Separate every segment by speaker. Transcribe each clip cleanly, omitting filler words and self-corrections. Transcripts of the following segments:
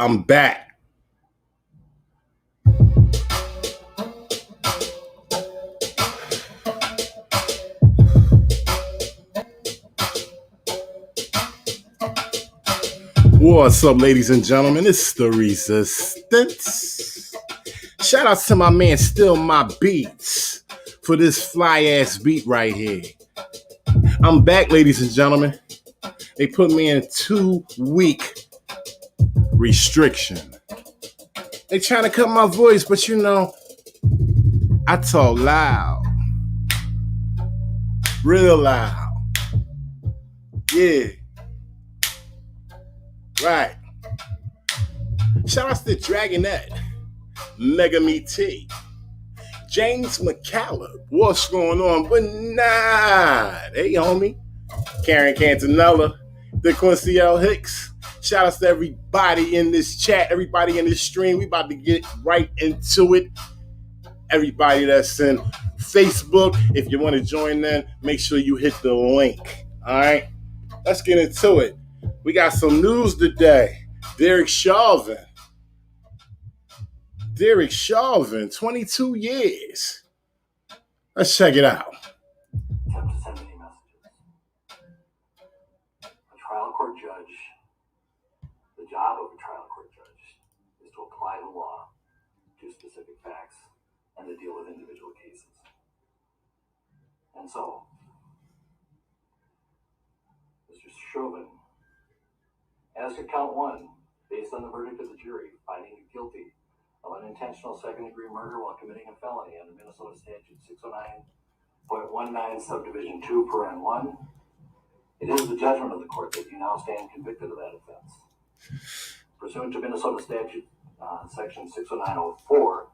Speaker 1: I'm back. What's up, ladies and gentlemen? It's the Resistance. Shout out to my man STEALMYBEATS for this fly-ass beat right here. I'm back, ladies and gentlemen. They put me in a 2-week restriction. They trying to cut my voice, but you know, I talk loud. Real loud. Yeah. Right. Shout out to Dragonette, Mega Me T, James McCallum. What's going on? But nah. Hey, homie. Karen Cantanella, DeQuincy L. Hicks. Shout out to everybody in this chat, everybody in this stream. We about to get right into it. Everybody that's in Facebook, if you want to join in, make sure you hit the link. All right? Let's get into it. We got some news today. Chauvin, 22 years. Let's check it out.
Speaker 2: Attempt to send any messages. A trial court judge, the job of a trial court judge is to apply the law to specific facts and to deal with individual cases. And so, Mr. Chauvin, as to count one, based on the verdict of the jury, finding you guilty of unintentional second-degree murder while committing a felony under Minnesota Statute 609.19 subdivision 2, paren 1, it is the judgment of the court that you now stand convicted of that offense. Pursuant to Minnesota Statute section 609.04,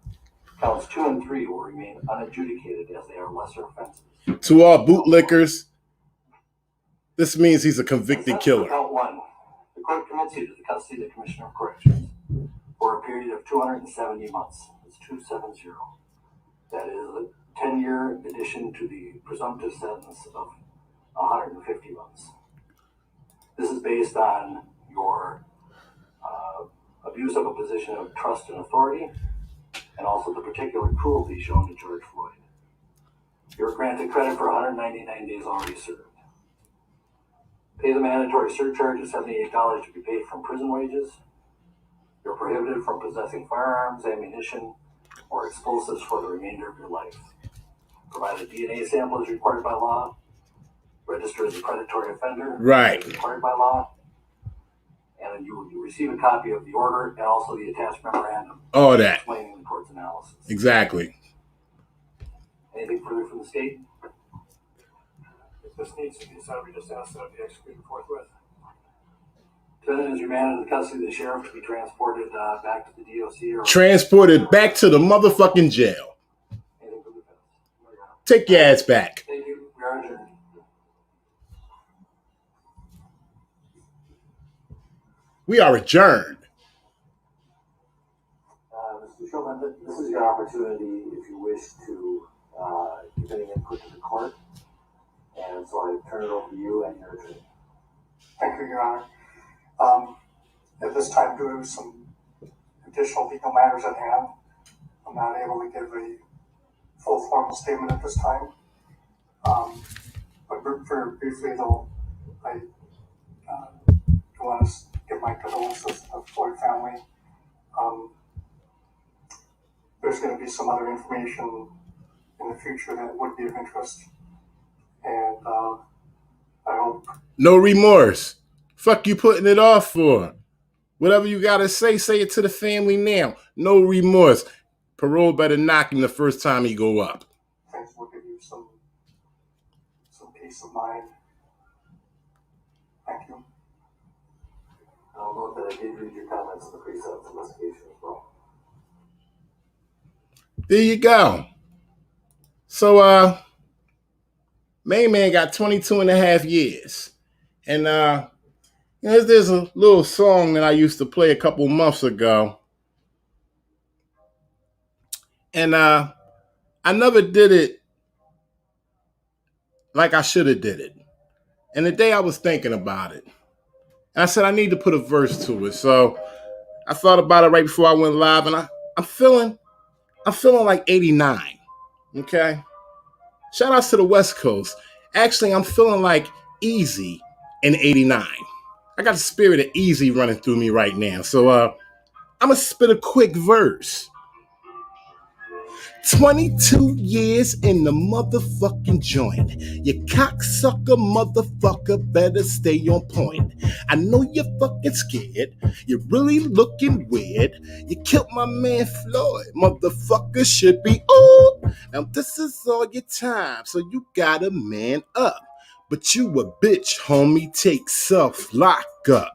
Speaker 2: counts 2 and 3 will remain unadjudicated as they are lesser offenses.
Speaker 1: To all bootlickers, this means he's a convicted killer.
Speaker 2: Count 1. The court commits you to the custody of the Commissioner of Corrections for a period of 270 months. It's 270. That is a 10-year addition to the presumptive sentence of 150 months. This is based on your abuse of a position of trust and authority, and also the particular cruelty shown to George Floyd. You're granted credit for 199 days already served. Pay the mandatory surcharge of $78 to be paid from prison wages. You're prohibited from possessing firearms, ammunition, or explosives for the remainder of your life. Provide a DNA sample as required by law. Register as a predatory offender.
Speaker 1: Right.
Speaker 2: As required by law. And you receive a copy of the order and also the attached memorandum.
Speaker 1: All that.
Speaker 2: Explaining the court's analysis.
Speaker 1: Exactly.
Speaker 2: Anything further from the state?
Speaker 3: If this needs to be decided, we just ask that it be executed forthwith.
Speaker 2: Defendant is remanded to the custody of the sheriff to be transported back to the DOC or
Speaker 1: Transported back to the motherfucking jail.
Speaker 2: anything from the defense.
Speaker 1: Take your ass back.
Speaker 2: Thank you. We are adjourned.
Speaker 1: We are adjourned.
Speaker 2: Mr. Chauvin, this is your opportunity if you wish to give any input to the court. And so I turn it over to you and your attorney.
Speaker 3: Thank you, Your Honor. At this time, due to some additional legal matters at hand, I'm not able to give a full formal statement at this time. But very briefly, though, I do want to give my condolences to the Floyd family. There's going to be some other information in the future that would be of interest. And I hope...
Speaker 1: No remorse. Fuck you putting it off for? Whatever you gotta say it to the family now. No remorse. Parole better knock him the first time he go up.
Speaker 3: things will give you some peace of mind. Thank you.
Speaker 2: I'll note that I did read your comments in the pre-sentence investigation as well.
Speaker 1: There you go. So, main man got 22 and a half years. And, there's a little song that I used to play a couple months ago. And, I never did it like I should have did it. And the day I was thinking about it, and I said, I need to put a verse to it. So I thought about it right before I went live, and I'm feeling like 89. Okay. Shout outs to the West Coast. Actually, I'm feeling like Easy in 89. I got the spirit of Easy running through me right now. So I'm gonna spit a quick verse. 22 years in the motherfucking joint. You cocksucker motherfucker better stay on point. I know you're fucking scared. You're really looking weird. You killed my man Floyd. Motherfucker should be ooh. Now this is all your time, so you gotta man up. But you a bitch, homie. Take self, lock up.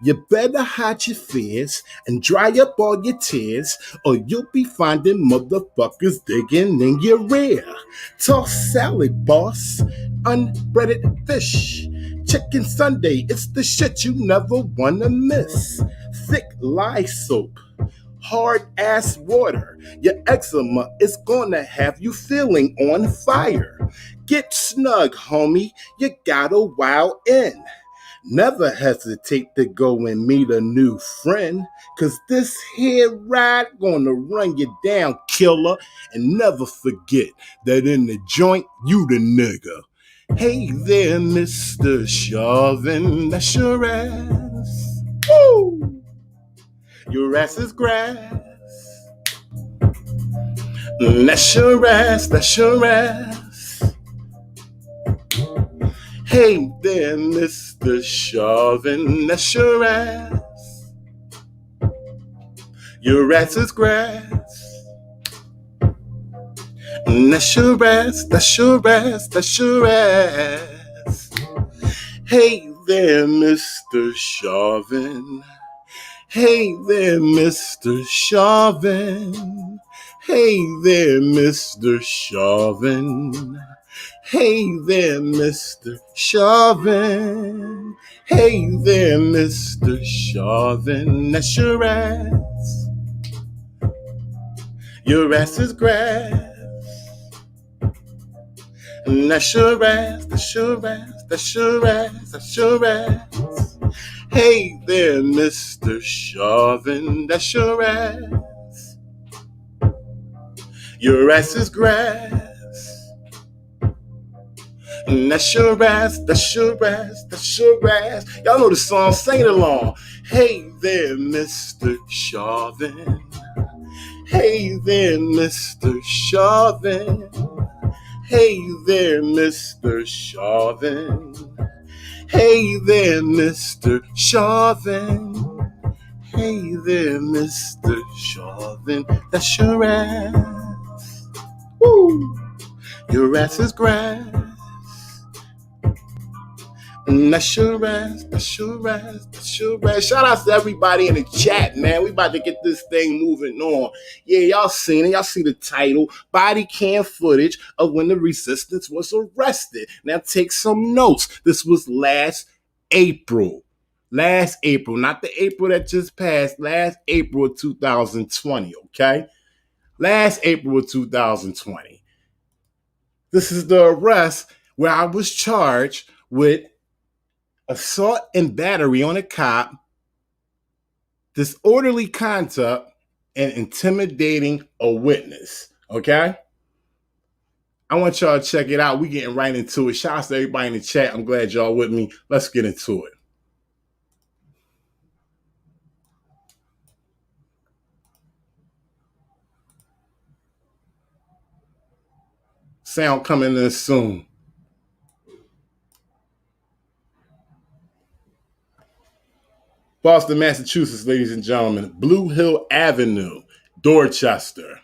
Speaker 1: You better hide your fears and dry up all your tears, or you'll be finding motherfuckers digging in your rear. Toss salad, boss. Unbreaded fish. Chicken Sunday, it's the shit you never wanna miss. Thick lye soap. Hard ass water. Your eczema is gonna have you feeling on fire. Get snug, homie. You gotta wow in. Never hesitate to go and meet a new friend, cause this here ride gonna run you down, killer. And never forget that in the joint, you the nigga. Hey there, Mr. Chauvin, that's your ass. Woo! Your ass is grass. That's your ass, that's your ass. Hey there, Mr. Chauvin, that's your ass. Your ass is grass. That's your ass, that's your ass, that's your ass. Hey there, Mr. Chauvin. Hey there, Mr. Chauvin. Hey there, Mr. Chauvin. Hey there, Mr. Chauvin. Hey there, Mr. Chauvin. That's your ass. Your ass is grass. And that's your ass, that's your ass, that's your ass, that's your ass. Hey there, Mr. Chauvin. That's your ass. Your ass is grass. And that's your ass, that's your ass, that's your ass. Y'all know the song, sing it along. Hey there, Mr. Chauvin. Hey there, Mr. Chauvin. Hey there, Mr. Chauvin. Hey there, Mr. Chauvin. Hey there, Mr. Chauvin. That's your ass. Woo! Your ass is grass. That's your ass, that's your ass, that's your ass. Shout out to everybody in the chat, man. We about to get this thing moving on. Yeah, y'all seen it. Y'all see the title. Body cam footage of when the resistance was arrested. Now take some notes. This was last April. Last April, not the April that just passed. Last April of 2020, okay? Last April of 2020. This is the arrest where I was charged with assault and battery on a cop, disorderly conduct, and intimidating a witness. Okay? I want y'all to check it out. We getting right into it. Shout out to everybody in the chat. I'm glad y'all with me. Let's get into it. Sound coming in soon. Boston, Massachusetts, ladies and gentlemen. Blue Hill Avenue, Dorchester.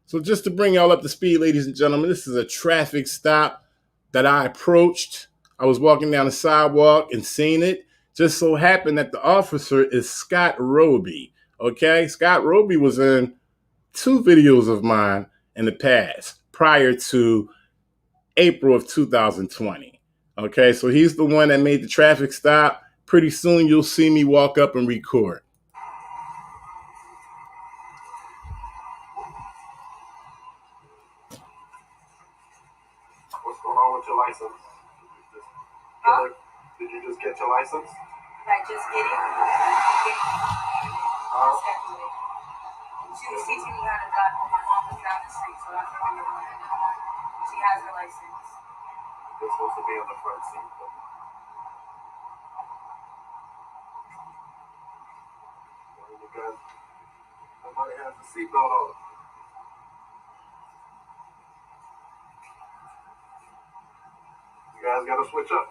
Speaker 1: So just to bring y'all up to speed, ladies and gentlemen, this is a traffic stop that I approached. I was walking down the sidewalk and seen it. Just so happened that the officer is Scott Roby. Okay, Scott Roby was in 2 videos of mine in the past prior to April of 2020. Okay, so he's the one that made the traffic stop. Pretty soon you'll see me walk up and record.
Speaker 2: What's going on with your license? Did you just get your license?
Speaker 4: Like just get it. She was teaching me how to drive when my mom was down the street, so I figured she has her license.
Speaker 2: You're supposed to be on the front seat. You guys, somebody has the seatbelt on. You guys gotta switch up.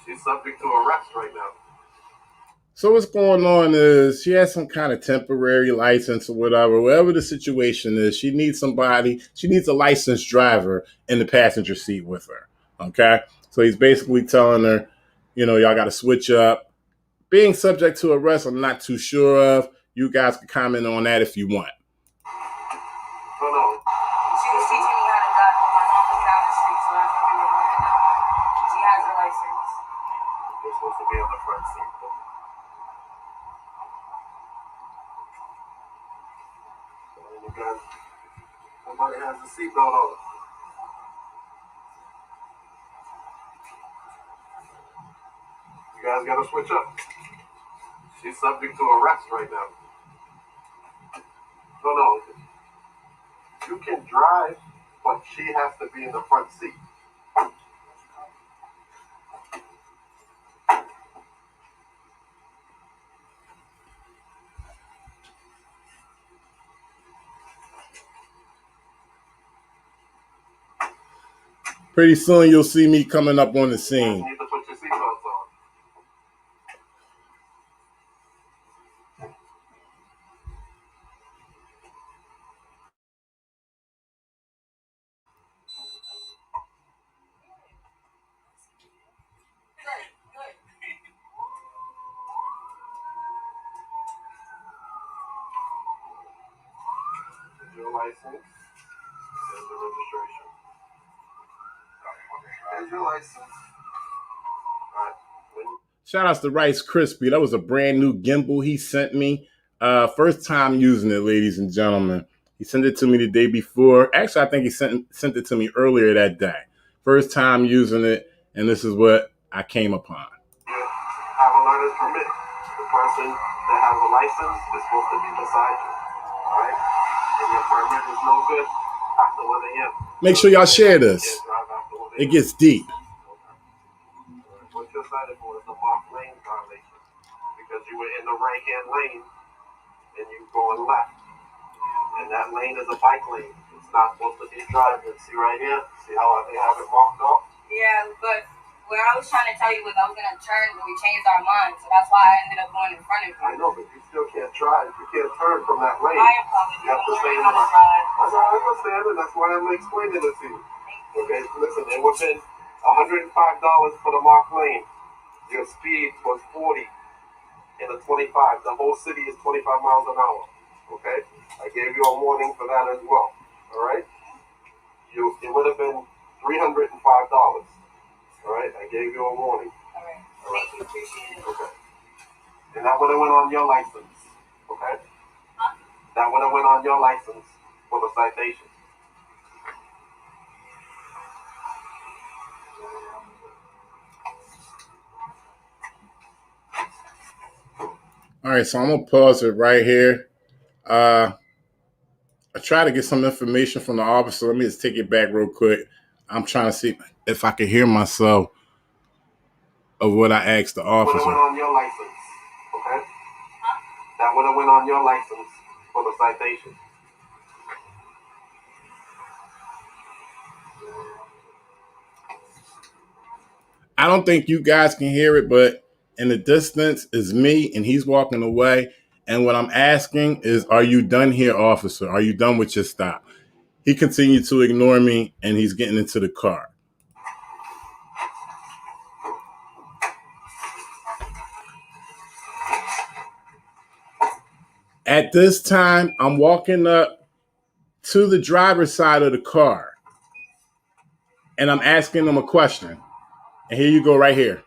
Speaker 2: She's subject to arrest right now.
Speaker 1: So what's going on is she has some kind of temporary license or whatever the situation is. She needs a licensed driver in the passenger seat with her. Okay. So he's basically telling her, y'all got to switch up. Being subject to arrest, I'm not too sure of. You guys can comment on that if you want.
Speaker 2: No.
Speaker 4: She was teaching me how to drive when my mom was down the street, so I figured she has her license.
Speaker 2: You're supposed to be on the front seat. You guys, somebody has the seatbelt on. You guys gotta switch up. She's subject to arrest right now. No. You can drive, but she has to be in the front seat.
Speaker 1: Pretty soon you'll see me coming up on the scene.
Speaker 2: You need to put your seatbelts on. Your license and the registration. Here's your license. All right.
Speaker 1: Shout outs to Rice Krispie. That was a brand new gimbal he sent me. First time using it, ladies and gentlemen. He sent it to me the day before. Actually, I think he sent it to me earlier that day. First time using it, and this is what I came upon.
Speaker 2: You have a learner's permit. The person that has a license is supposed to be beside you. All right? And your permit is no good after 1 a.m.
Speaker 1: Make sure y'all share this. It gets deep.
Speaker 2: What you're cited for is a marked lane violation because you were in the right-hand lane and you going left. And that lane is a bike lane. It's not supposed to be driving. See right here? See how they have it marked off?
Speaker 4: Yeah, but what I was trying to tell you was I was going to turn when we changed our minds, so that's why I ended up going in front of you.
Speaker 2: I know, but you still can't drive. You can't turn from that lane.
Speaker 4: I apologize.
Speaker 2: You have to stay in
Speaker 4: how
Speaker 2: the
Speaker 4: to drive.
Speaker 2: I understand, and that's why I'm explaining it to you. Okay, listen, it was in $105 for the marked lane. Your speed was 40 and a 25. The whole city is 25 miles an hour. Okay? I gave you a warning for that as well. Alright? It would have been $305. Alright? I gave you a warning.
Speaker 4: Alright. Thank you. Appreciate it.
Speaker 2: Okay. And that would have went on your license. Okay?
Speaker 4: Huh?
Speaker 2: That would have went on your license for the citation.
Speaker 1: All right, so I'm going to pause it right here. I try to get some information from the officer. Let me just take it back real quick. I'm trying to see if I can hear myself of what I asked the officer.
Speaker 2: That would have went on your license, okay? That would have went on your license for the citation.
Speaker 1: I don't think you guys can hear it, but in the distance is me, and he's walking away. And what I'm asking is, are you done here, officer? Are you done with your stop? He continued to ignore me, and he's getting into the car. At this time, I'm walking up to the driver's side of the car. and I'm asking him a question. And here you go right here.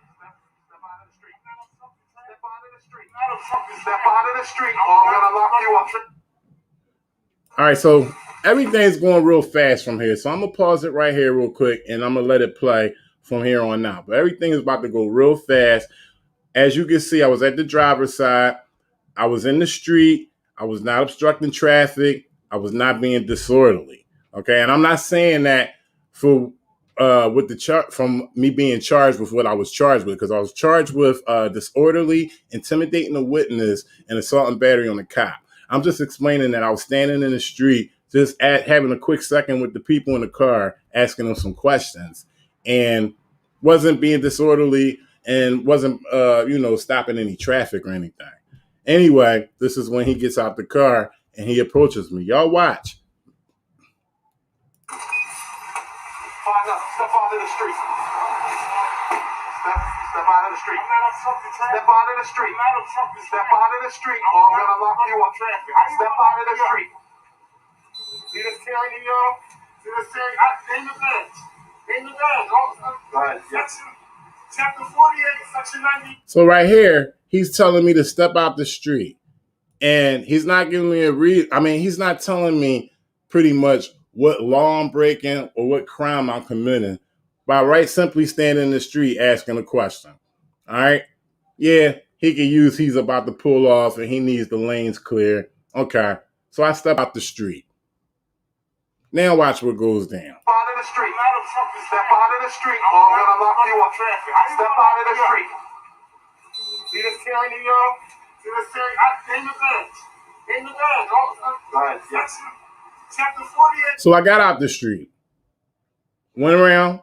Speaker 2: Step out of the street or I'm gonna lock you up.
Speaker 1: All right, so everything's going real fast from here. So I'm going to pause it right here real quick, and I'm going to let it play from here on out. But everything is about to go real fast. As you can see, I was at the driver's side. I was in the street. I was not obstructing traffic. I was not being disorderly. Okay, and I'm not saying that for with the from me being charged with what I was charged with, because I was charged with disorderly, intimidating a witness, and assault and battery on a cop. I'm just explaining that I was standing in the street, just having a quick second with the people in the car, asking them some questions, and wasn't being disorderly and wasn't, stopping any traffic or anything. Anyway, this is when he gets out the car and he approaches me. Y'all watch.
Speaker 2: Step out of the street. Step out of the street. Step out of the street. Step out of the street or I'm gonna lock you up. Step out of the street. See this tyranny, y'all? See this tyranny? Name the badge. Name the badge. Go ahead. Yes. Chapter 48, section 90.
Speaker 1: So right here, he's telling me to step out the street. And he's not giving me he's not telling me pretty much what law I'm breaking or what crime I'm committing by simply standing in the street asking a question. All right. Yeah, he can use he's about to pull off and he needs the lanes clear. Okay. So I step out the street. Now watch what goes down.
Speaker 2: Out of the street. Step out of the street or I'm gonna lock you up. Step out of the street. See this tyranny, y'all? See this tyranny? Name the badge. Name the badge. Go ahead. Yes. Chapter 48.
Speaker 1: So I got out the street, went around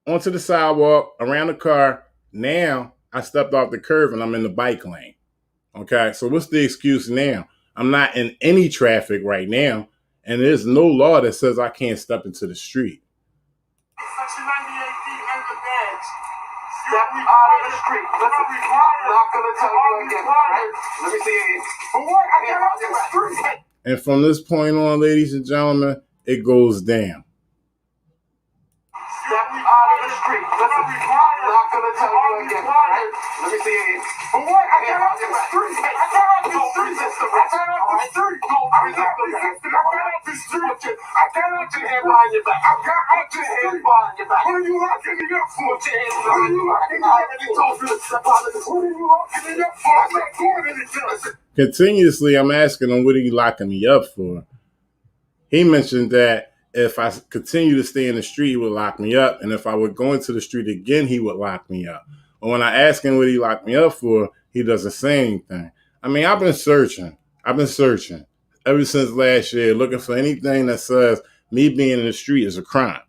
Speaker 1: onto the sidewalk, around the car. Now I stepped off the curb and I'm in the bike lane. Okay, so what's the excuse now? I'm not in any traffic right now, and there's no law that says I can't step into the street.
Speaker 2: Section 98D, name the badge. Step out of the street. Listen, I'm not gonna tell you again, right? Let me see it. For what? I got out the street.
Speaker 1: And from this point on, ladies and gentlemen, it goes down.
Speaker 2: Step out of the street. Listen, I'm not gonna tell you again, right? Let me see it. For what? I got out the street. I got out the street. I got out the street. I got out the street. I got out your hand behind your back. I got out your hand behind your back. What are you locking me up for? What are you locking me up for? I already told you to step out of the street. What are you locking me up for? I'm not doing anything.
Speaker 1: Continuously, I'm asking him, what are you locking me up for? He mentioned that if I continue to stay in the street, he would lock me up. And if I would go into the street again, he would lock me up. But when I ask him what he locked me up for, he doesn't say anything. I mean, I've been searching ever since last year, looking for anything that says me being in the street is a crime.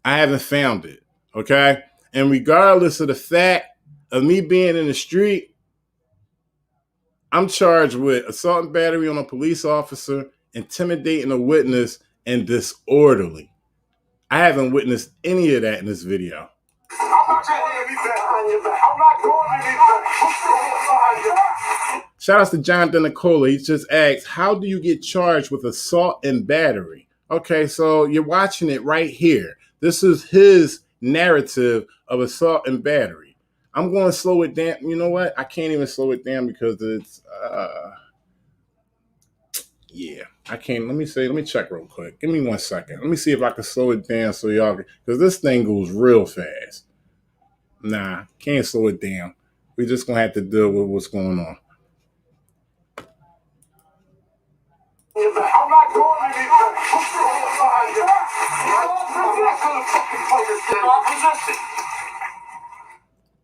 Speaker 1: I haven't found it, okay? And regardless of the fact of me being in the street, I'm charged with assault and battery on a police officer, intimidating a witness, and disorderly. I haven't witnessed any of that in this video.
Speaker 2: I'm not doing anything behind your back. I'm not doing anything. Put your hands behind your back.
Speaker 1: Shout out to Jonathan Nicola. He just asked, how do you get charged with assault and battery? Okay, so you're watching it right here. This is his narrative of assault and battery. I'm going to slow it down. You know what? I can't even slow it down because it's, I can't. Let me check real quick. Give me 1 second. Let me see if I can slow it down so y'all can, because this thing goes real fast. Nah, can't slow it down. We're just going to have to deal with what's going on.
Speaker 2: I'm not doing anything. Put your hands behind your back. I'm not going to fucking play this game. I'm possessing.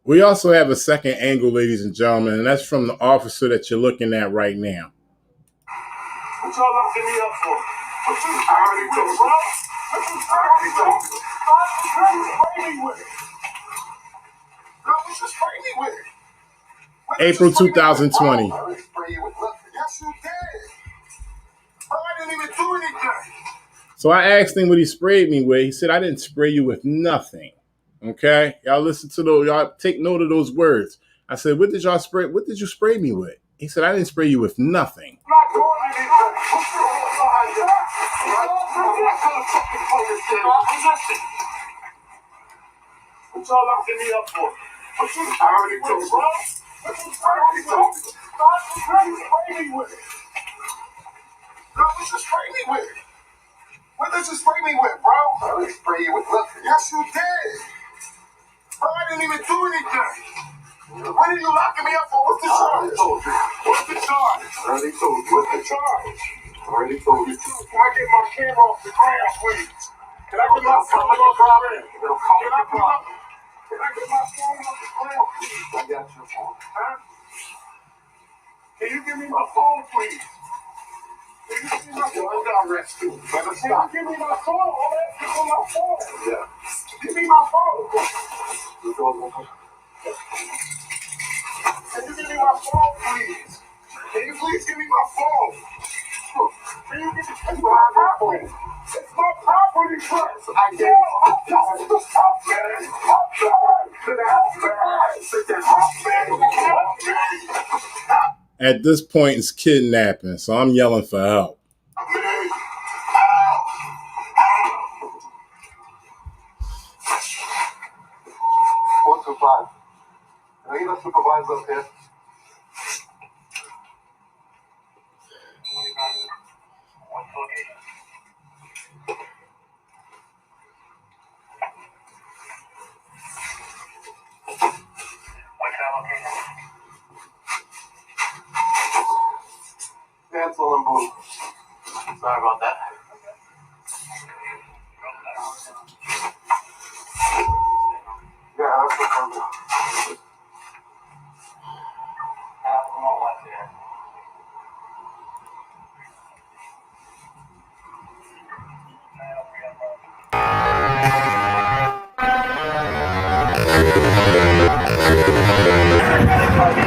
Speaker 1: We also have a second angle, ladies and gentlemen, and that's from the officer that you're looking at right now.
Speaker 2: What y'all locking me up for? I already told you. What you spray me with?
Speaker 1: April 2020.
Speaker 2: I didn't spray you with nothing. Yes, you did. I didn't even do anything.
Speaker 1: So I asked him what he sprayed me with. He said, I didn't spray you with nothing. Okay? Y'all listen to those. Y'all take note of those words. I said, what did you spray me with? He said, I didn't spray you with nothing.
Speaker 2: I'm not doing anything. Put your hands behind your back. I'm not going to fucking play this game. I'm possessing. What y'all locking me up for? What you already told me, bro? What you already told me? What you spray me with? Bro, what you spray me with? What did you spray me with, bro? I didn't spray you with nothing. Yes, you did. Bro, I didn't even do anything. What are you locking me up for? What's the charge? I already told you. What's the charge? I already told you. What's the charge? I already told you. Can I get my camera off the ground, please? Can I get my phone off the ground? Can I get my phone off the ground, please? I got your phone. Huh? Can you give me my phone, please? Can you give me my phone? I'm gonna arrest you. Better stop. Can you give me my phone? I'm asking for my phone. Yeah. Give me my phone. Can you give me my phone, please? Can you please give me my phone? Can you give me it's my property? It's my property, Chris. I did.
Speaker 1: At this point, it's kidnapping, so I'm yelling for help.
Speaker 2: One to five. Can I get a supervisor up here? What's the location? What's that location? Cancel and blue. Sorry about that. Yeah, that's what I'm doing.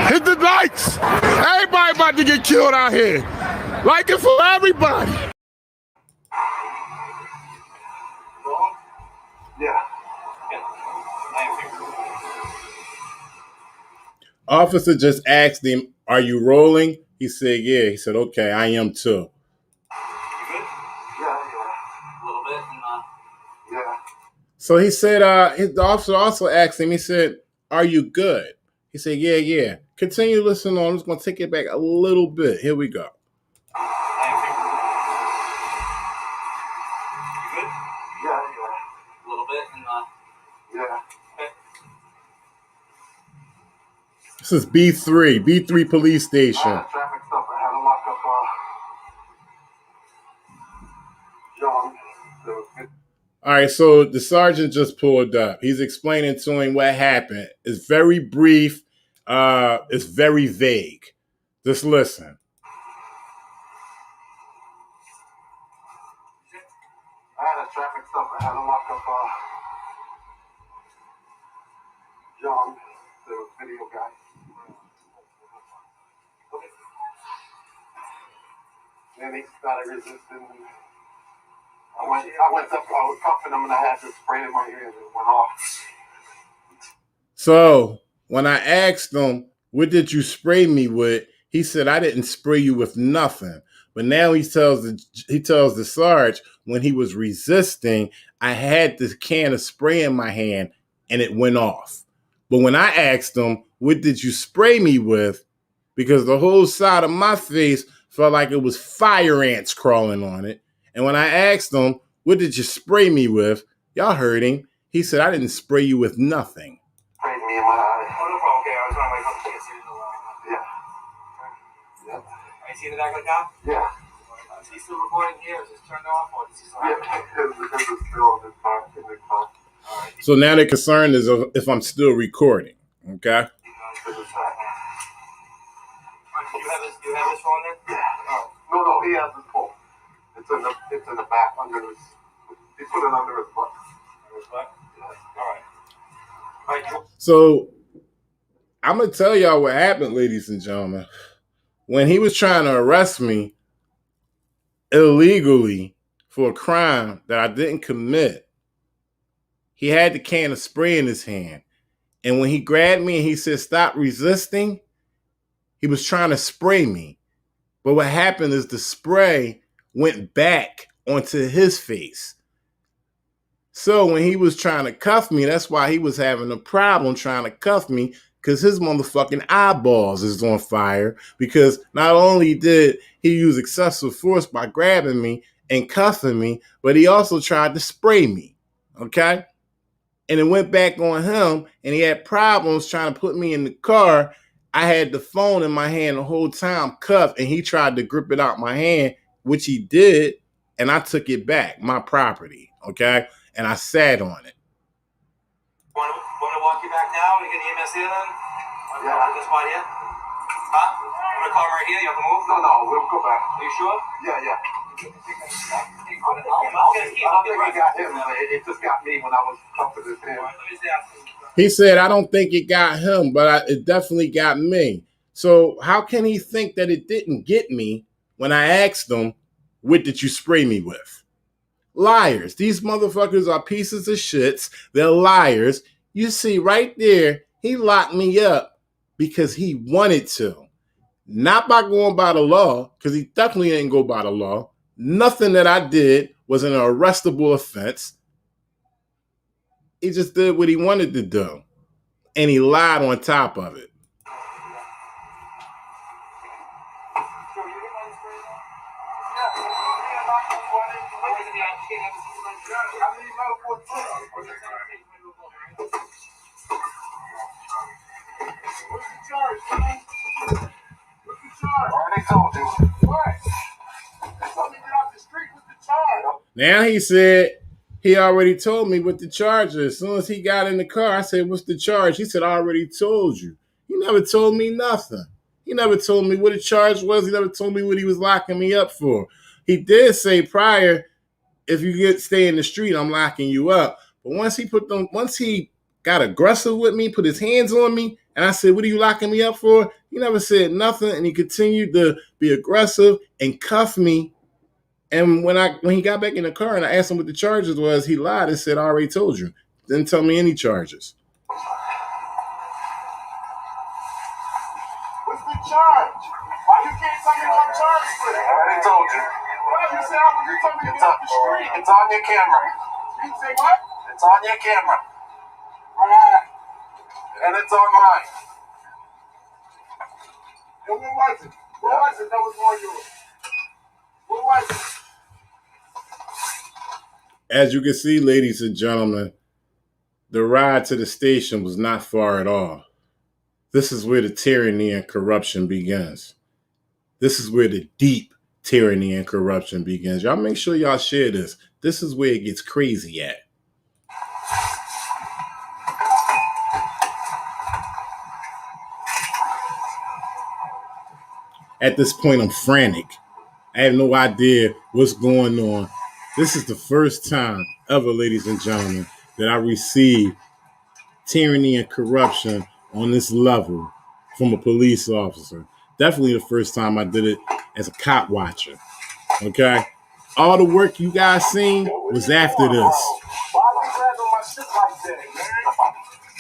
Speaker 1: Hit the lights! Everybody about to get killed out here. Like it for everybody.
Speaker 2: Yeah.
Speaker 1: Officer just asked him, "Are you rolling?" He said, "Yeah." He said, "Okay, I am too."
Speaker 2: Yeah. A little bit. Yeah.
Speaker 1: So he said, the officer also asked him, he said, "Are you good?" He said, "Yeah. Continue listening on. I'm just going to take it back a little bit. Here we go.
Speaker 2: Yeah. A little bit. Yeah.
Speaker 1: This is B3 police station.
Speaker 2: Traffic stop. I had to lock up John.
Speaker 1: All right, so the sergeant just pulled up. He's explaining to him what happened. It's very brief. It's very vague. Just listen.
Speaker 2: I had a traffic stop. I had to lock up John, the video guy. Then he started resisting. I went up, I was cuffing him, and I had to spray in my ear, and it went off.
Speaker 1: So when I asked him, "What did you spray me with?" he said, "I didn't spray you with nothing." But now he tells the Sarge, when he was resisting, I had this can of spray in my hand and it went off. But when I asked him, "What did you spray me with?" because the whole side of my face felt like it was fire ants crawling on it. And when I asked him, "What did you spray me with?" y'all heard him. He said, "I didn't spray you with nothing."
Speaker 2: Sprayed me in my eye. Oh, no problem. Okay, I was on my way up to get you in the line. Yeah. Yep. Are you seeing the back right now? Yeah. Is he still recording here? Is this turned off? Or is he still on? Yeah, it's still on this part.
Speaker 1: So now the concern is if I'm still recording. Okay.
Speaker 2: Do you have this phone there? Yeah. No, he has his phone. It's in the back under his. He put it under his butt. Under his butt? Yeah. All right.
Speaker 1: So I'm gonna tell y'all what happened, ladies and gentlemen. When he was trying to arrest me illegally for a crime that I didn't commit, he had the can of spray in his hand. And when he grabbed me and he said, "Stop resisting," he was trying to spray me. But what happened is the spray went back onto his face. So when he was trying to cuff me, that's why he was having a problem trying to cuff me, because his motherfucking eyeballs is on fire. Because not only did he use excessive force by grabbing me and cuffing me, but he also tried to spray me. Okay? And it went back on him, and he had problems trying to put me in the car. I had the phone in my hand the whole time, cuffed, and he tried to grip it out my hand, which he did, and I took it back, my property, okay? And I sat on it.
Speaker 2: Want to walk you back now? You get the EMS here then? Yeah. This spot here? Huh? I'm gonna call him right here. You have to move? No, we'll go back. Are you sure? Yeah. I think I got him. It just got me when I was coming to this him.
Speaker 1: He said, I don't think it got him, but it definitely got me. So how can he think that it didn't get me when I asked him, what did you spray me with? Liars. These motherfuckers are pieces of shits. They're liars. You see right there, he locked me up because he wanted to. Not by going by the law, because he definitely didn't go by the law. Nothing that I did was an arrestable offense. He just did what he wanted to do. And he lied on top of it. Now he said he already told me what the charge is. As soon as he got in the car, I said, what's the charge? He said, I already told you. He never told me nothing. He never told me what the charge was. He never told me what he was locking me up for. He did say prior, if you stay in the street, I'm locking you up. But once he got aggressive with me, put his hands on me, and I said, what are you locking me up for? He never said nothing, and he continued to be aggressive and cuff me. And when he got back in the car and I asked him what the charges was, he lied and said, I already told you. Didn't tell me any charges.
Speaker 3: What's the charge? Why you can't tell me what charge for? I already told you. Well, you said you told me to get off the street. It's on your camera. You say what? It's on your camera. And it's on mine. And what was it? What was it that was on yours? What was it?
Speaker 1: As you can see, ladies and gentlemen, the ride to the station was not far at all. This is where the tyranny and corruption begins. This is where the deep tyranny and corruption begins. Y'all make sure y'all share this. This is where it gets crazy at. At this point, I'm frantic. I have no idea what's going on. This is the first time ever, ladies and gentlemen, that I received tyranny and corruption on this level from a police officer. Definitely the first time I did it as a cop watcher. Okay? All the work you guys seen was after this.
Speaker 3: Why you grabbing my shit like that, man?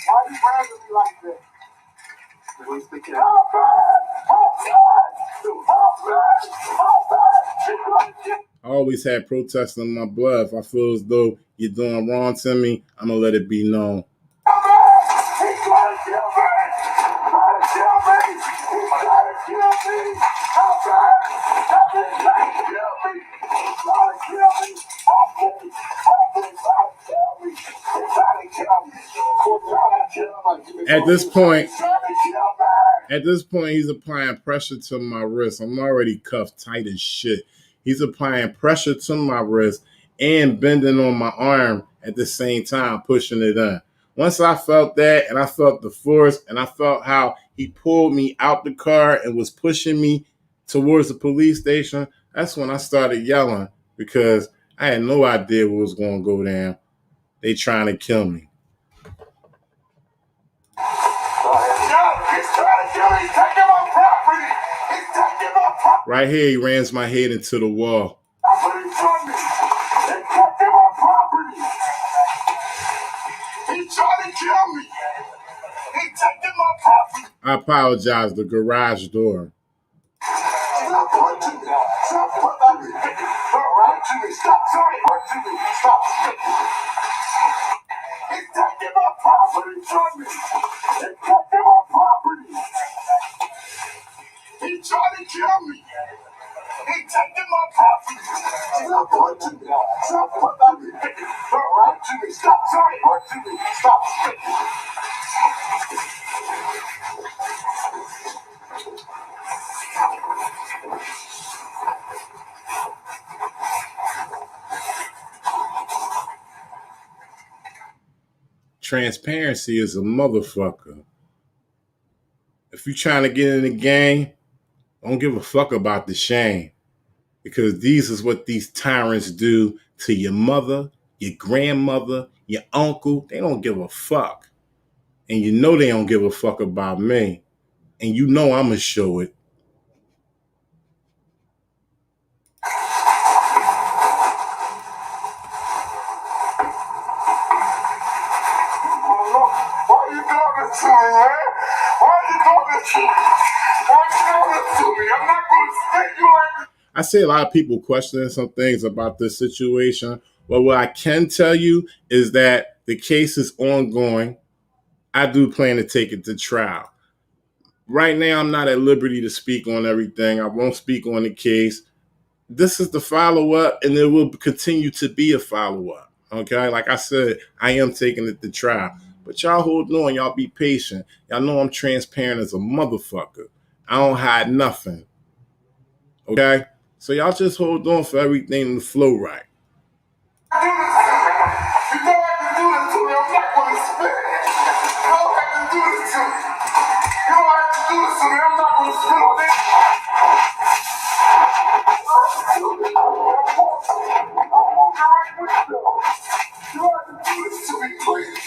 Speaker 3: Why you grabbing me like that?
Speaker 1: I always had protests in my blood. If I feel as though you're doing wrong to me, I'm going to let it be known. At this point, he's applying pressure to my wrist. I'm already cuffed tight as shit. He's applying pressure to my wrist and bending on my arm at the same time, pushing it in. Once I felt that, and I felt the force, and I felt how he pulled me out the car and was pushing me towards the police station, that's when I started yelling because I had no idea what was going to go down. They trying to kill me. Right here, he rams my head into the wall. I apologize, the garage door. from me. He took my property. He tried to kill me. He taking my property. Stop punching me. Stop punching me. Stop punching me. Stop punching me. Stop. Transparency is a motherfucker. If you're trying to get in the game, don't give a fuck about the shame. Because these is what these tyrants do to your mother, your grandmother, your uncle. They don't give a fuck. And you know they don't give a fuck about me. And you know I'm going to show it. Why you doing this to me, man? Why you doing this to me? Why you doing this to me? I'm not going to spit you like this. I see a lot of people questioning some things about this situation. But what I can tell you is that the case is ongoing. I do plan to take it to trial. Right now, I'm not at liberty to speak on everything. I won't speak on the case. This is the follow-up, and there will continue to be a follow-up. Okay? Like I said, I am taking it to trial. But y'all hold on. Y'all be patient. Y'all know I'm transparent as a motherfucker. I don't hide nothing. Okay? So y'all just hold on for everything to flow right. You don't have to do this to me. I'm not going to spit. You don't have to do this to me. You don't have to do this to me. I'm not going to spit on it. You don't have to do this to me, please.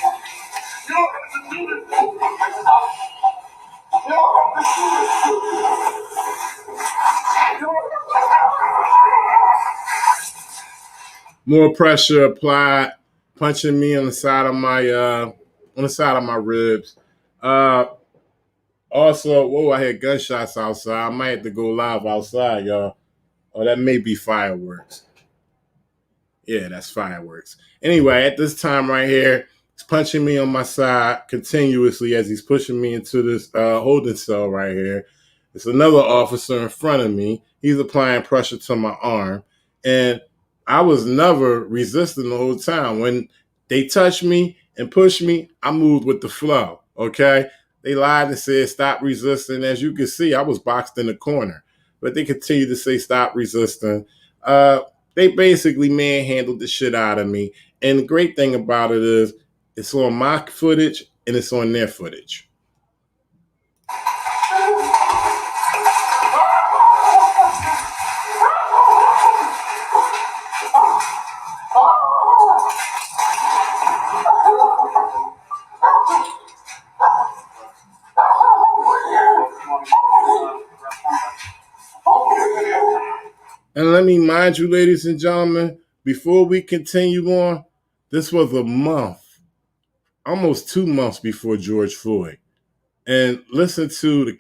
Speaker 1: You don't have to do this to me. You don't have to do this to me. More pressure applied, punching me on the side of my ribs. Also, whoa, I heard gunshots outside. I might have to go live outside, y'all. Oh, that may be fireworks. Yeah, that's fireworks. Anyway, at this time right here, he's punching me on my side continuously as he's pushing me into this holding cell right here. There's another officer in front of me. He's applying pressure to my arm. And I was never resisting the whole time. When they touched me and pushed me, I moved with the flow, okay? They lied and said, stop resisting. As you can see, I was boxed in the corner. But they continue to say, stop resisting. They basically manhandled the shit out of me. And the great thing about it is it's on my footage and it's on their footage. And let me mind you, ladies and gentlemen, before we continue on, this was a month, almost 2 months before George Floyd. And listen to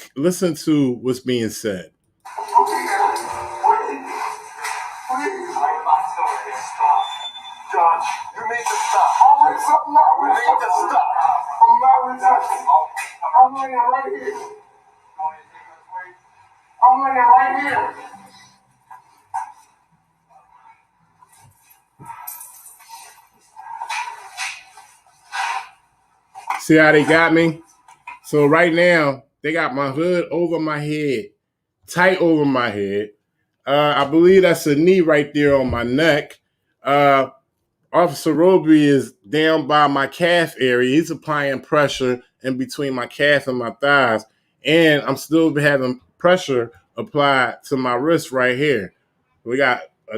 Speaker 1: what's being said. Judge, you need to stop. You need to stop. I'm not resisting. I'm laying right here. I'm laying right here. See how they got me? So right now, they got my hood over my head, tight over my head. I believe that's a knee right there on my neck. Officer Roby is down by my calf area. He's applying pressure in between my calf and my thighs. And I'm still having pressure applied to my wrist right here. We got a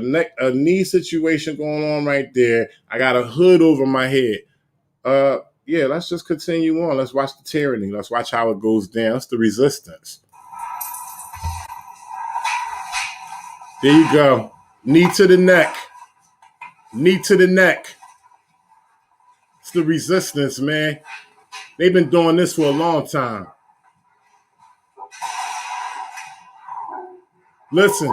Speaker 1: knee situation going on right there. I got a hood over my head. Yeah, let's just continue on. Let's watch the tyranny. Let's watch how it goes down. It's the resistance. There you go. Knee to the neck. Knee to the neck. It's the resistance, man. They've been doing this for a long time. Listen.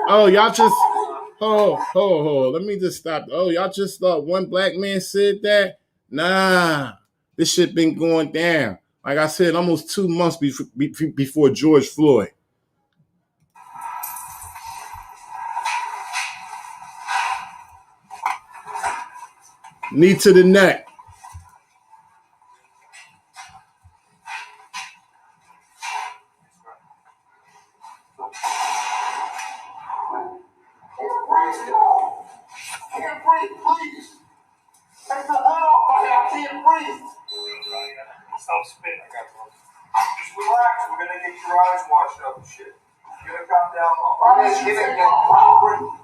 Speaker 1: Oh, y'all just Hold. Let me just stop. Oh, y'all just thought one black man said that? Nah, this shit been going down. Like I said, almost 2 months before George Floyd. Knee to the neck.
Speaker 2: Can't breathe, please. Take the hood off my head. I can't breathe. Stop spitting. I got you. Just relax. We're gonna get your eyes washed up and shit. You're gonna come down on. You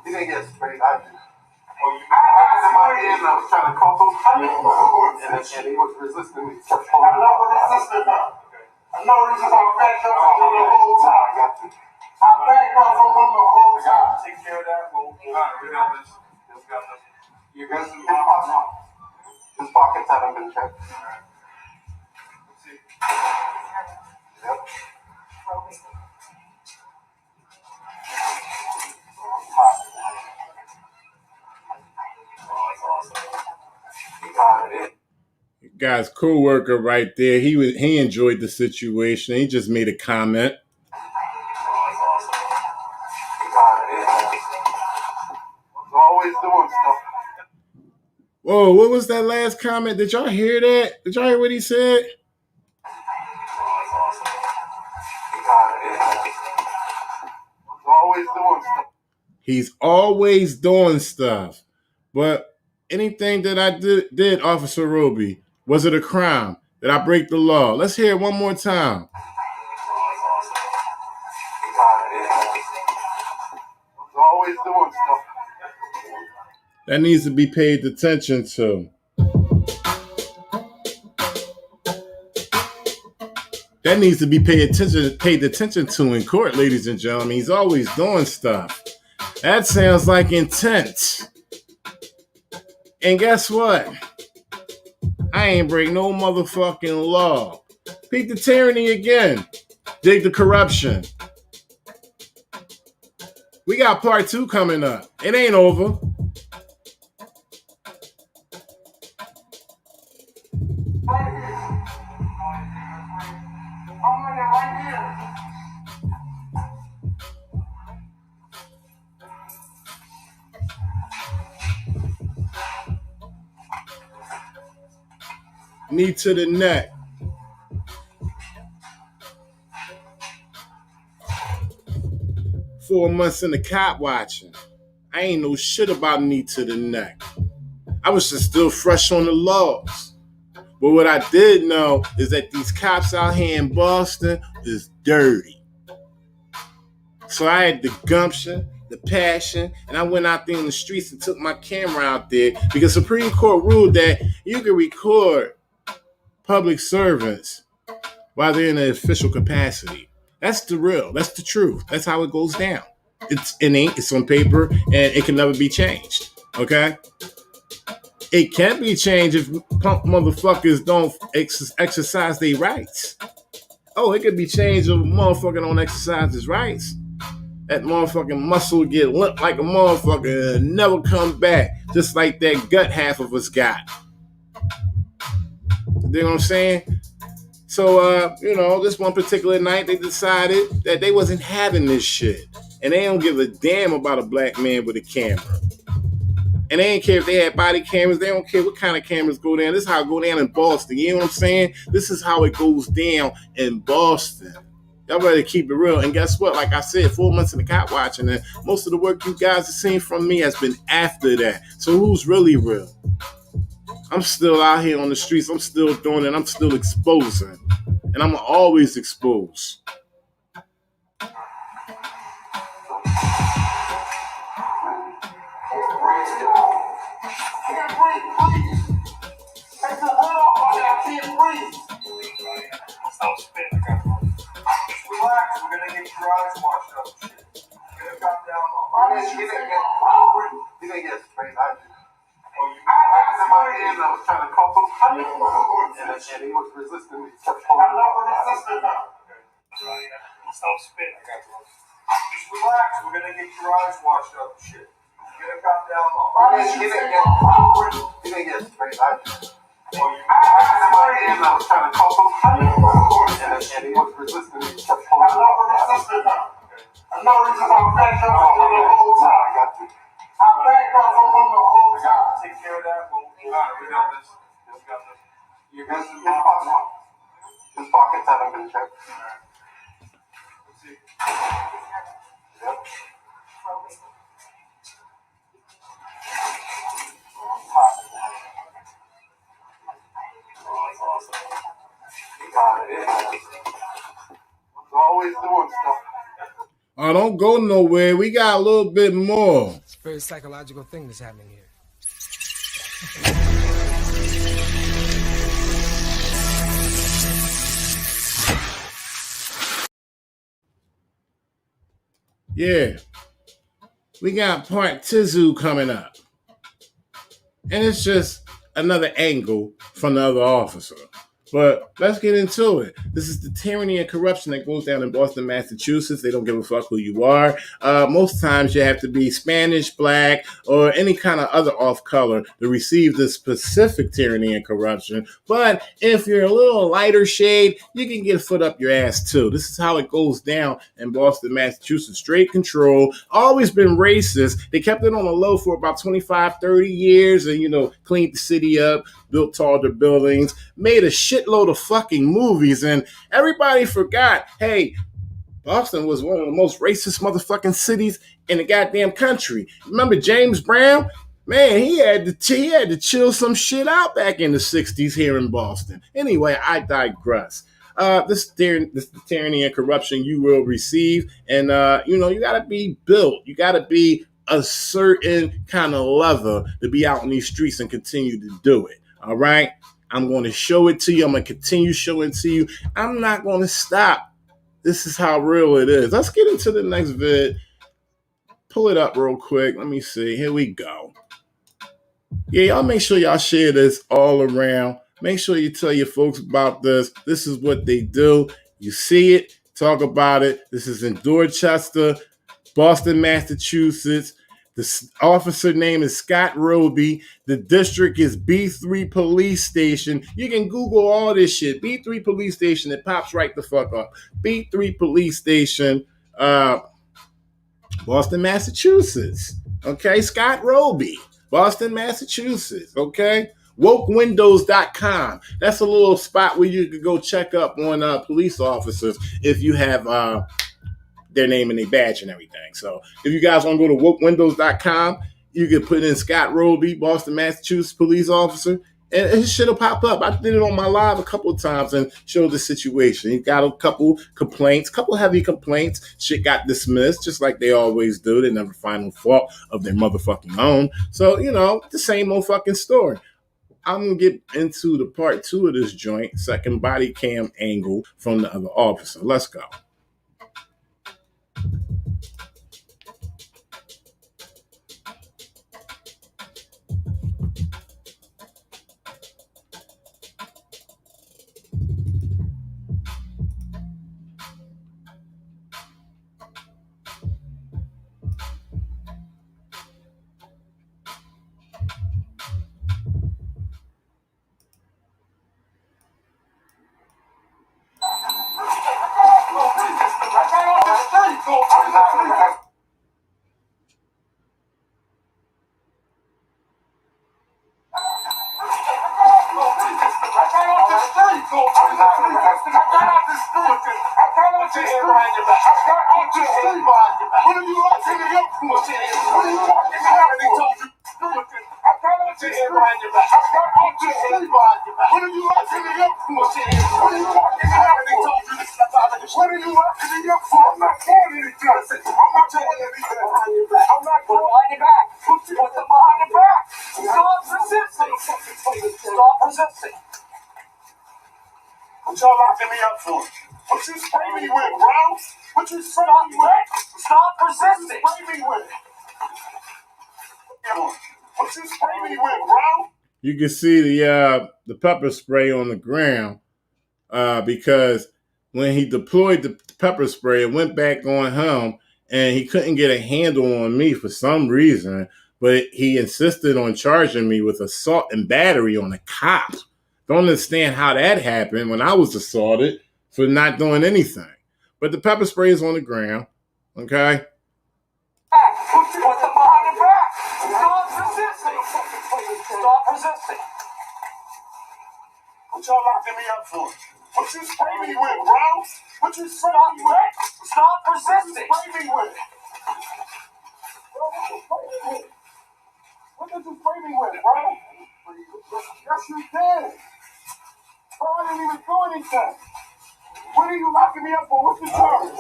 Speaker 2: didn't get sprayed. I did. Oh, you had in my hand and I was trying to cuff him. And he was resisting me. I never resisted him. I know reason I backed up from him the whole time. I got you. I backed up from him the whole time. Take care of that. Well, we got this. You guys in his pockets now. His pockets haven't been checked. Alright. Let's see. Yep.
Speaker 1: Guy's co-worker right there. He enjoyed the situation. He just made a comment.
Speaker 2: Always doing stuff.
Speaker 1: Whoa, what was that last comment? Did y'all hear that? Did y'all hear what he said?
Speaker 2: Always doing stuff.
Speaker 1: He's always doing stuff. But anything that I did, Officer Roby, was it a crime? Did I break the law? Let's hear it one more time.
Speaker 2: Always doing stuff.
Speaker 1: That needs to be paid attention to. That needs to be paid attention to in court, ladies and gentlemen. He's always doing stuff. That sounds like intent. And guess what? I ain't break no motherfucking law. Peep the tyranny again. Dig the corruption. We got part 2 coming up. It ain't over. Knee to the neck. Four months in the cop watching. I ain't know shit about knee to the neck. I was just still fresh on the laws. But what I did know is that these cops out here in Boston is dirty. So I had the gumption, the passion, and I went out there in the streets and took my camera out there because Supreme Court ruled that you can record public servants while they're in an official capacity. That's the real. That's the truth. That's how it goes down. It's in ink, it's on paper, and it can never be changed. Okay? It can be changed if punk motherfuckers don't exercise their rights. Oh, it could be changed if a motherfucker don't exercise his rights. That motherfucking muscle get limp like a motherfucker and never come back, just like that gut half of us got. You know what I'm saying? So, this one particular night, they decided that they wasn't having this shit. And they don't give a damn about a black man with a camera. And they ain't care if they had body cameras. They don't care what kind of cameras go down. This is how it go down in Boston. You know what I'm saying? This is how it goes down in Boston. Y'all better keep it real. And guess what? Like I said, 4 months in the cop watching, and most of the work you guys have seen from me has been after that. So who's really real? I'm still out here on the streets. I'm still doing it. I'm still exposing. And I'm always expose.
Speaker 2: Stop spitting. Just relax. We're gonna get your eyes washed up. Shit. You're gonna come down on. You didn't get sprayed. I did. Oh, you had in my hand and I was trying to cuff him. And he was resisting me. I never resisted him. Stop spitting. Just relax. We're gonna get your eyes washed up. Shit. You didn't get straight out. I had in my hand, I was trying to cope him, and he was resisting. He kept pulling it out.
Speaker 3: I'm not resisting. I'm backed up on him the whole time.
Speaker 2: I got you.
Speaker 3: I'm backed up on him the whole time.
Speaker 2: Take care of that. We got this. You got his pockets haven't been checked. Let's see. Yep. Always doing stuff.
Speaker 1: Oh, don't go nowhere. We got a little bit more.
Speaker 5: It's a very psychological thing that's happening here.
Speaker 1: Yeah. We got part Tizu coming up. And it's just another angle from the other officer. But let's get into it. This is the tyranny and corruption that goes down in Boston, Massachusetts. They don't give a fuck who you are. Most times you have to be Spanish, black, or any kind of other off color to receive this specific tyranny and corruption. But if you're a little lighter shade, you can get a foot up your ass too. This is how it goes down in Boston, Massachusetts. Straight control. Always been racist. They kept it on the low for about 25, 30 years and, cleaned the city up, built taller buildings, made a shitload of fucking movies, and everybody forgot, hey, Boston was one of the most racist motherfucking cities in the goddamn country. Remember James Brown? Man, he had to chill some shit out back in the 60s here in Boston. Anyway, I digress. This tyranny and corruption you will receive, and you gotta be built. You gotta be a certain kind of leather to be out in these streets and continue to do it. All right? I'm going to show it to you. I'm going to continue showing it to you. I'm not going to stop. This is how real it is. Let's get into the next vid. Pull it up real quick. Let me see. Here we go. Yeah, y'all make sure y'all share this all around. Make sure you tell your folks about this. This is what they do. You see it. Talk about it. This is in Dorchester, Boston, Massachusetts. The officer name is Scott Roby. The district is B3 Police Station. You can Google all this shit. B3 Police Station. It pops right the fuck up. B3 Police Station, Boston, Massachusetts. Okay, Scott Roby, Boston, Massachusetts. Okay, wokewindows.com. That's a little spot where you could go check up on police officers if you have their name and their badge and everything. So if you guys want to go to wokewindows.com, you can put in Scott Roby, Boston, Massachusetts police officer, and his shit will pop up. I did it on my live a couple of times and showed the situation. He got a couple complaints, couple heavy complaints. Shit got dismissed, just like they always do. They never find no fault of their motherfucking own. So, the same old fucking story. I'm going to get into the part 2 of this joint, second body cam angle from the other officer. Let's go.
Speaker 3: What y'all locking me up for? What you spray me with, bro? What you spray me with? Stop resisting. Spray me with. What you spray me with, bro?
Speaker 1: You can see the pepper spray on the ground because when he deployed the pepper spray, it went back on him, and he couldn't get a handle on me for some reason. But he insisted on charging me with assault and battery on a cop. Don't understand how that happened when I was assaulted for not doing anything. But the pepper spray is on the ground, okay?
Speaker 2: Put them behind your back. Stop resisting. Stop resisting.
Speaker 3: What y'all locking me up for? What you spray me with, bro? What you spray me with?
Speaker 2: Stop resisting.
Speaker 3: Spray me with? What did you spray me with, bro? Yes, you did. Bro, I didn't even do anything. What are you locking me up for? What's the charge?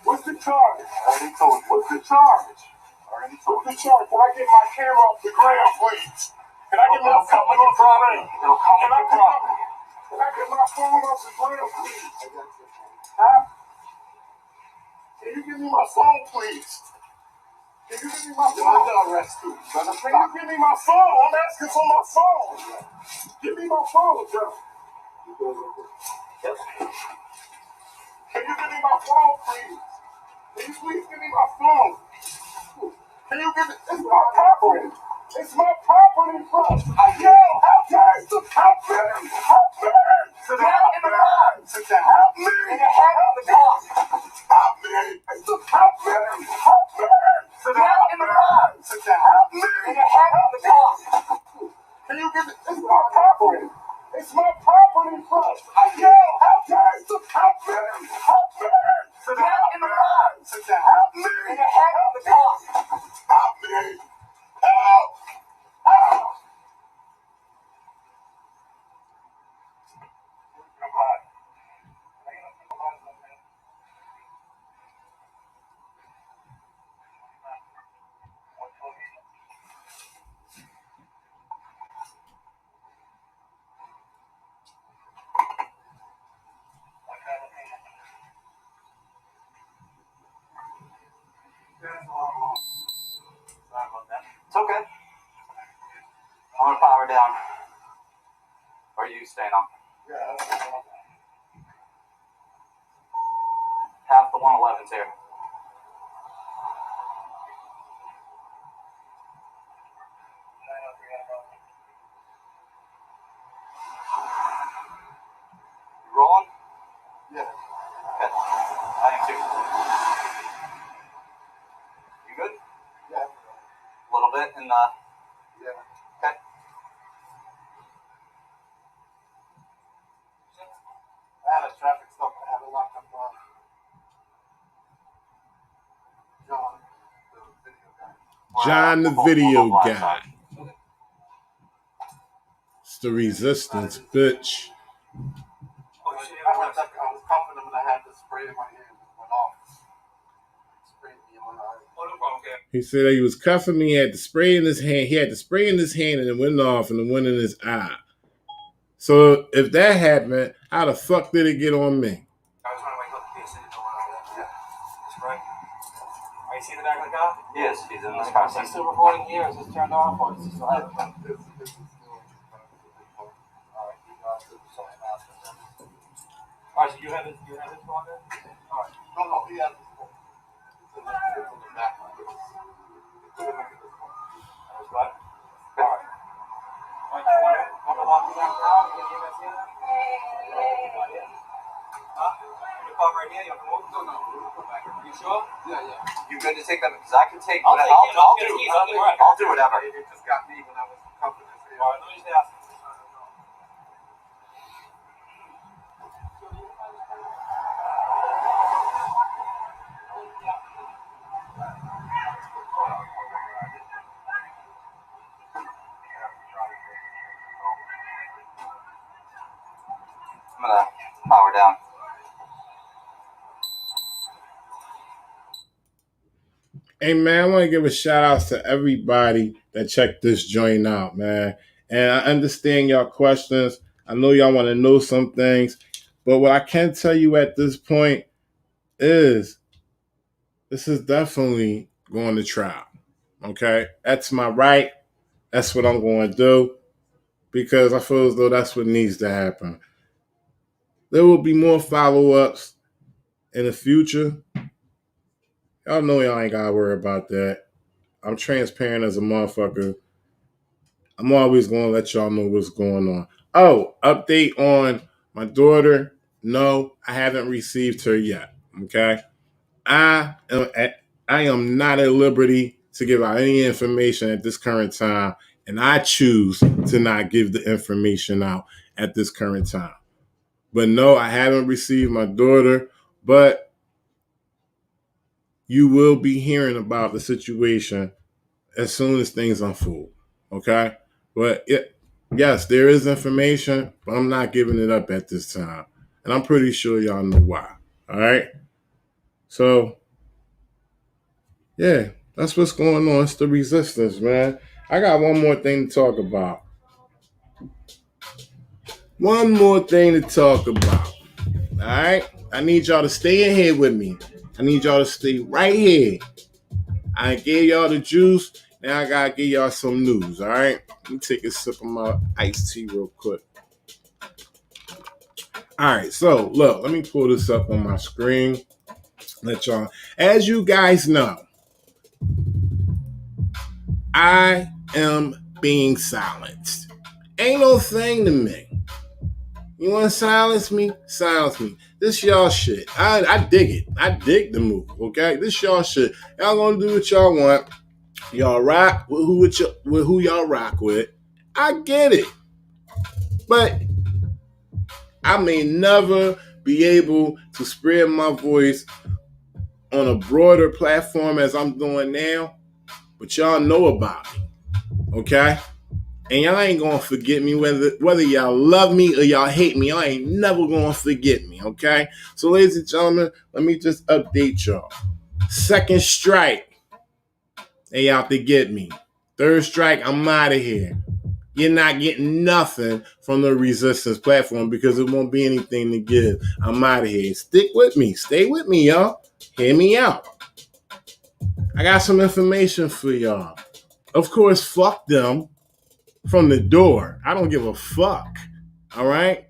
Speaker 3: What's the charge?
Speaker 2: Already told you.
Speaker 3: What's the charge?
Speaker 2: Already told
Speaker 3: What's the charge? Can I get my camera off the ground, please? Can I get my
Speaker 2: It'll come
Speaker 3: phone
Speaker 2: with your
Speaker 3: off the
Speaker 2: property.
Speaker 3: ground?
Speaker 2: It'll come
Speaker 3: Can
Speaker 2: with
Speaker 3: I
Speaker 2: your
Speaker 3: get
Speaker 2: property.
Speaker 3: can I get my phone off the ground, please? Huh? Can you give me my phone, please? Can you give me my phone? I'm gonna arrest you. Can you give me my phone? I'm asking for my phone. Give me my phone, bro.
Speaker 2: Yep.
Speaker 3: Can you give me my phone, please? Can you please give me my phone? Can you give it? It's my property. It's my property, bro. Yo, help me. Help me. Help me.
Speaker 2: Sit down in the car.
Speaker 3: Sit down. Help me.
Speaker 2: In your head on the car.
Speaker 3: Help me. Help me. Help me.
Speaker 2: Sit down in the car.
Speaker 3: Sit down. Help me.
Speaker 2: In your head on the car.
Speaker 3: Can you give it? It's my property. It's my property, bro. Yo, help me. Help me. Help me.
Speaker 2: Sit down in the car.
Speaker 3: Sit down. Help me.
Speaker 2: In your head on the car.
Speaker 3: Help me. Help. Help.
Speaker 2: Sorry about that. It's okay. I'm gonna power down. Or are you staying on? Half the 111's here. You rolling?
Speaker 3: Yeah.
Speaker 2: Okay. I am too. You good?
Speaker 3: Yeah.
Speaker 2: A little bit in the...
Speaker 3: Yeah.
Speaker 2: Okay.
Speaker 3: I had a traffic stop. I had to lock up John, the video guy.
Speaker 1: John, the video guy. It's the resistance, bitch.
Speaker 3: I was cuffing him and I had the spray in my hand and it went off. Sprayed me in my eye.
Speaker 2: Oh, no problem, okay.
Speaker 1: He said he was cuffing me. He had the spray in his hand. He had the spray in his hand and it went off and it went in his eye. So if that happened, how the fuck did it get on me?
Speaker 2: I was trying to wake up the case. I didn't know where I was at. Yeah. That's right. Are you seeing the back of the car? Yes, he's in this car. Is he still recording here? Is this turned off or is he still having fun?
Speaker 3: This is still
Speaker 2: Alright, you got it. So I'm asking him. Alright, so you have this phone there? Alright.
Speaker 3: No, he has this phone. It's in the back.
Speaker 2: That's what? Alright. Alright, you want to walk me down now? Can you guys hear that? Huh? You come right here? You have to move? No. Come back. You sure?
Speaker 3: Yeah.
Speaker 2: You good to take them? Because I can take
Speaker 4: I'll
Speaker 2: whatever.
Speaker 4: take him.
Speaker 2: I'll
Speaker 4: I'll
Speaker 2: do
Speaker 4: get his keys. I'll get right.
Speaker 2: I'll do whatever.
Speaker 3: It just got me when I was cuffing his hand.
Speaker 2: Alright, let me just ask him. I'm gonna power down.
Speaker 1: Hey man, I want to give a shout out to everybody that checked this joint out, man. And I understand y'all questions. I know y'all want to know some things, but what I can tell you at this point is this is definitely going to trial. Okay, that's my right. That's what I'm going to do because I feel as though that's what needs to happen. There will be more follow-ups in the future. Y'all know y'all ain't got to worry about that. I'm transparent as a motherfucker. I'm always going to let y'all know what's going on. Oh, update on my daughter. No, I haven't received her yet. Okay. I am not at liberty to give out any information at this current time, and I choose to not give the information out at this current time. But no, I haven't received my daughter, but you will be hearing about the situation as soon as things unfold. Okay? But yes, there is information, but I'm not giving it up at this time. And I'm pretty sure y'all know why. All right? So, yeah, that's what's going on. It's the resistance, man. I got one more thing to talk about. One more thing to talk about. All right? I need y'all to stay in here with me. I need y'all to stay right here. I gave y'all the juice. Now I gotta give y'all some news, all right? Let me take a sip of my iced tea real quick. All right, so look, let me pull this up on my screen. Let y'all, as you guys know, I am being silenced. Ain't no thing to me. You want to silence me? Silence me. This y'all shit. I dig it. I dig the move, okay? This y'all shit. Y'all gonna do what y'all want. Y'all rock with who y'all rock with. I get it. But I may never be able to spread my voice on a broader platform as I'm doing now. But y'all know about me. Okay? And y'all ain't gonna forget me whether y'all love me or y'all hate me. Y'all ain't never gonna forget me, okay? So ladies and gentlemen, let me just update y'all. Second strike. They out to get me. Third strike, I'm out of here. You're not getting nothing from the resistance platform because it won't be anything to give. I'm out of here. Stick with me. Stay with me, y'all. Hear me out. I got some information for y'all. Of course, fuck them from the door. I don't give a fuck. All right?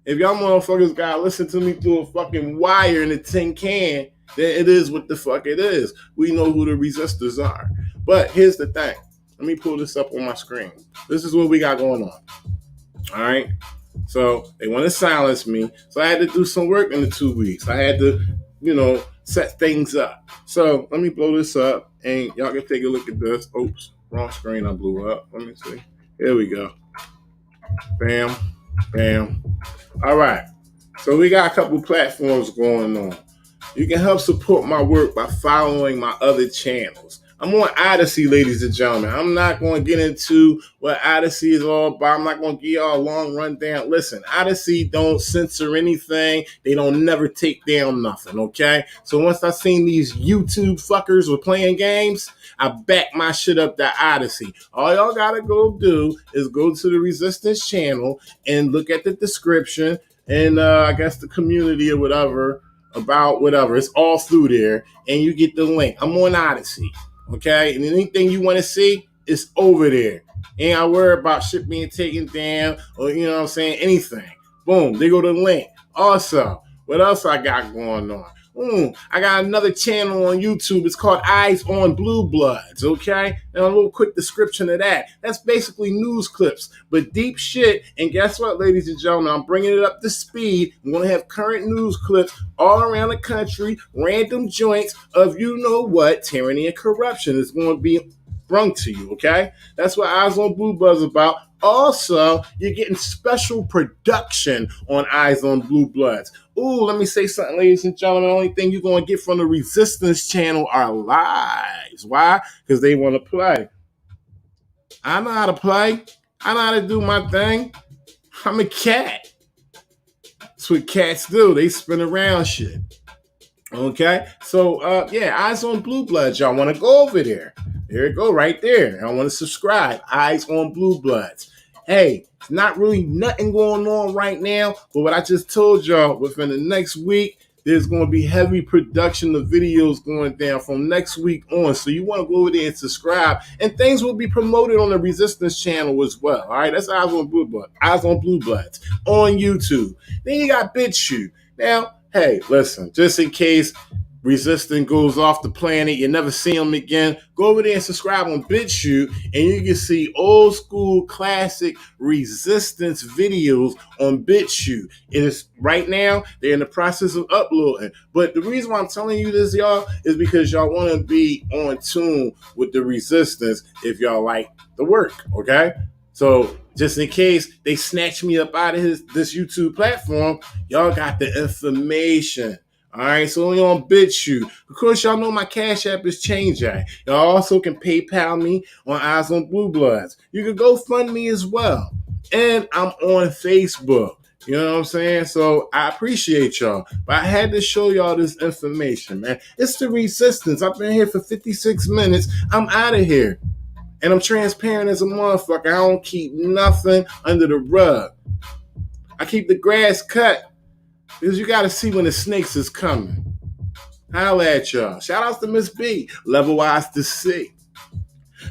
Speaker 1: If y'all motherfuckers gotta listen to me through a fucking wire in a tin can, then it is what the fuck it is. We know who the resistors are. But here's the thing. Let me pull this up on my screen. This is what we got going on. All right? So they want to silence me. So I had to do some work in the 2 weeks. I had to, set things up. So let me blow this up and y'all can take a look at this. Oops, wrong screen I blew up. Let me see. Here we go. Bam, bam. All right. So we got a couple platforms going on. You can help support my work by following my other channels. I'm on Odyssey, ladies and gentlemen. I'm not going to get into what Odyssey is all about. I'm not going to give y'all a long rundown. Listen, Odyssey don't censor anything. They don't never take down nothing, okay? So once I seen these YouTube fuckers were playing games, I back my shit up to Odyssey. All y'all got to go do is go to the Resistance channel and look at the description and I guess the community or whatever about whatever. It's all through there and you get the link. I'm on Odyssey. Okay, and anything you want to see is over there. Ain't I worry about shit being taken down or anything. Boom, they go to the link. Also, what else I got going on? I got another channel on YouTube. It's called Eyes on Blue Bloods, okay? And a little quick description of that. That's basically news clips, but deep shit. And guess what, ladies and gentlemen? I'm bringing it up to speed. I'm going to have current news clips all around the country, random joints of tyranny and corruption is going to be brung to you, okay? That's what Eyes on Blue Bloods is about. Also, you're getting special production on Eyes on Blue Bloods. Ooh, let me say something, ladies and gentlemen. The only thing you're going to get from the Resistance channel are lives. Why? Because they want to play. I know how to play. I know how to do my thing. I'm a cat. That's what cats do. They spin around shit. Okay? So, Eyes on Blue Bloods. Y'all want to go over there. There it go, right there. I want to subscribe. Eyes on Blue Bloods. Hey, it's not really nothing going on right now, but what I just told y'all, within the next week, there's going to be heavy production of videos going down from next week on. So you want to go over there and subscribe, and things will be promoted on the Resistance channel as well. All right, that's Eyes on Blue Bloods. Eyes on Blue Bloods on YouTube. Then you got BitChute. Now, hey, listen, just in case Resistant goes off the planet. You never see him again. Go over there and subscribe on BitChute, and you can see old school classic Resistance videos on BitChute. It is right now, they're in the process of uploading. But the reason why I'm telling you this, y'all, is because y'all want to be on tune with the Resistance if y'all like the work, okay? So just in case they snatch me up out of this YouTube platform, y'all got the information. All right, so only on BitChute. Of course, y'all know my Cash App is chainjay. Y'all also can PayPal me on Eyes on Blue Bloods. You can go fund me as well. And I'm on Facebook. You know what I'm saying? So I appreciate y'all. But I had to show y'all this information, man. It's the Resistance. I've been here for 56 minutes. I'm out of here. And I'm transparent as a motherfucker. I don't keep nothing under the rug. I keep the grass cut. Because you got to see when the snakes is coming. Holla at y'all. Shout outs to Miss B. Level Eyes to see.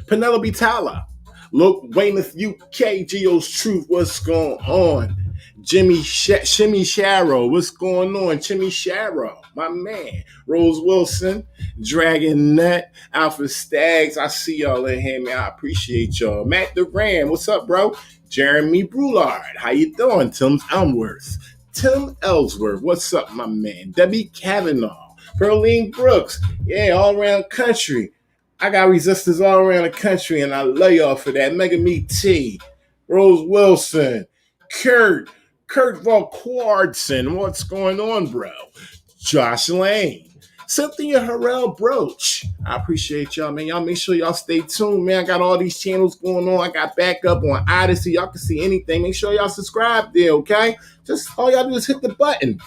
Speaker 1: Penelope Tyler. Look, Weymouth, UK. Geo's Truth. What's going on? Shimmy Sharrow. What's going on? Chimmy Sharrow. My man. Rose Wilson. Dragon Nut. Alpha Stags. I see y'all in here, man. I appreciate y'all. Matt Duran. What's up, bro? Jeremy Brulard. How you doing? Tim Elmworth. Tim Ellsworth, what's up, my man? Debbie Kavanaugh, Pearline Brooks, yeah, all around country. I got resistors all around the country, and I love y'all for that. Mega Me T, Rose Wilson, Kurt Valquardson, what's going on, bro? Josh Lane, Cynthia Harrell Broach. I appreciate y'all, man. Y'all make sure y'all stay tuned, man. I got all these channels going on. I got backup on Odyssey. Y'all can see anything. Make sure y'all subscribe there, okay? Just all y'all do is hit the button.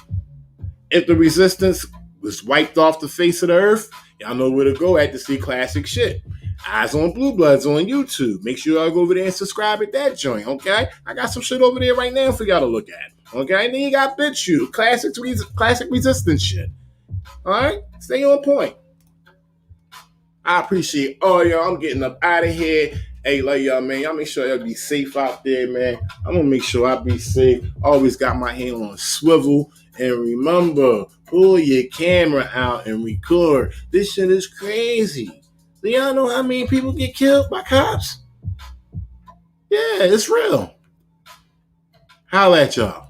Speaker 1: If the Resistance was wiped off the face of the earth, y'all know where to go at to see classic shit. Eyes on Blue Bloods on YouTube. Make sure y'all go over there and subscribe at that joint, okay? I got some shit over there right now for y'all to look at, okay? And then you got BitChute, classic Resistance shit. All right? Stay on point. I appreciate all y'all. I'm getting up out of here. Hey, love y'all, man. Y'all make sure y'all be safe out there, man. I'm going to make sure I be safe. Always got my hand on swivel. And remember, pull your camera out and record. This shit is crazy. Do y'all know how many people get killed by cops? Yeah, it's real. Holla at y'all.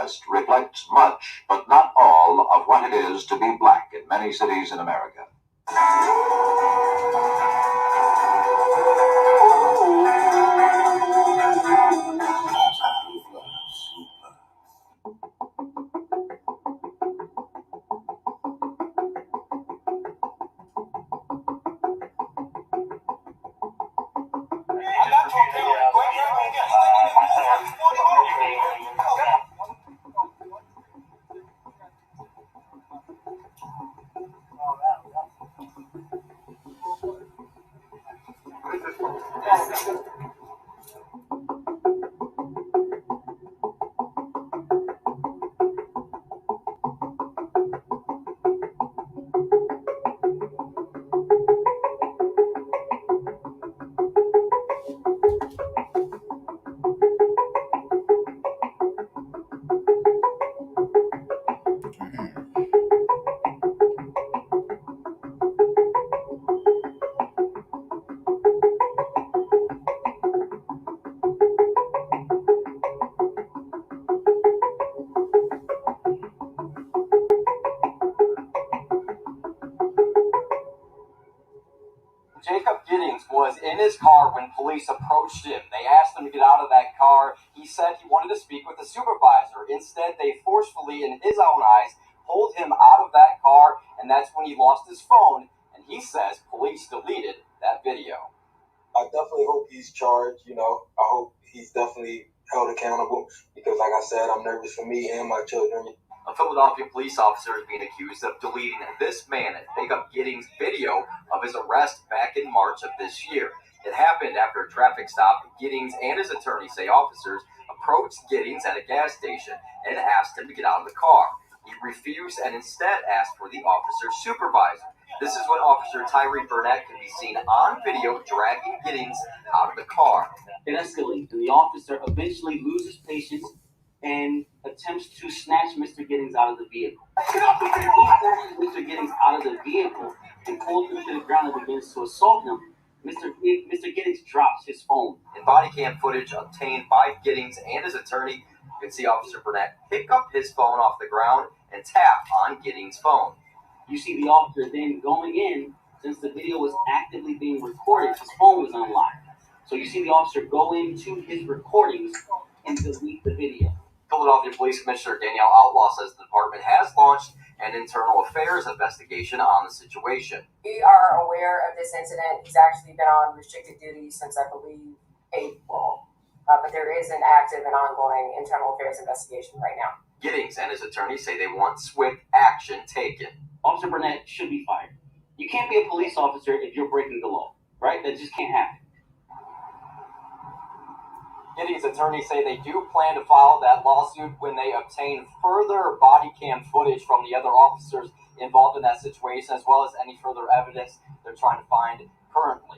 Speaker 6: West reflects much, but not all, of what it is to be black in many cities in America.
Speaker 7: Jacob Giddings was in his car when police approached him. They asked him to get out of that car. He said he wanted to speak with the supervisor. Instead, they forcefully, in his own eyes, pulled him out of that car, and that's when he lost his phone. And he says police deleted that video.
Speaker 8: I definitely hope he's charged, I hope he's definitely held accountable because, like I said, I'm nervous for me and my children.
Speaker 7: A Philadelphia police officer is being accused of deleting this man, Jacob Giddings' video of his arrest back in March of this year. It happened after a traffic stop. Giddings and his attorney say officers approached Giddings at a gas station and asked him to get out of the car. He refused and instead asked for the officer's supervisor. This is when Officer Tyree Burnett can be seen on video dragging Giddings out of the car.
Speaker 9: It escalates, and the officer eventually loses patience and attempts to snatch Mr. Giddings out of the vehicle. He snatches Mr. Giddings out of the vehicle and pulls him to the ground and begins to assault him. Mr. Giddings drops his phone.
Speaker 7: In body cam footage obtained by Giddings and his attorney, you can see Officer Burnett pick up his phone off the ground and tap on Giddings' phone.
Speaker 9: You see the officer then going in, since the video was actively being recorded, his phone was unlocked. So you see the officer go into his recordings and delete the video.
Speaker 7: Philadelphia Police Commissioner Danielle Outlaw says the department has launched an internal affairs investigation on the situation.
Speaker 10: We are aware of this incident. He's actually been on restricted duty since, I believe, April. But there is an active and ongoing internal affairs investigation right now.
Speaker 7: Giddings and his attorney say they want swift action taken.
Speaker 9: Officer Burnett should be fired. You can't be a police officer if you're breaking the law, right? That just can't happen.
Speaker 7: Giddings' attorneys say they do plan to file that lawsuit when they obtain further body cam footage from the other officers involved in that situation, as well as any further evidence they're trying to find currently.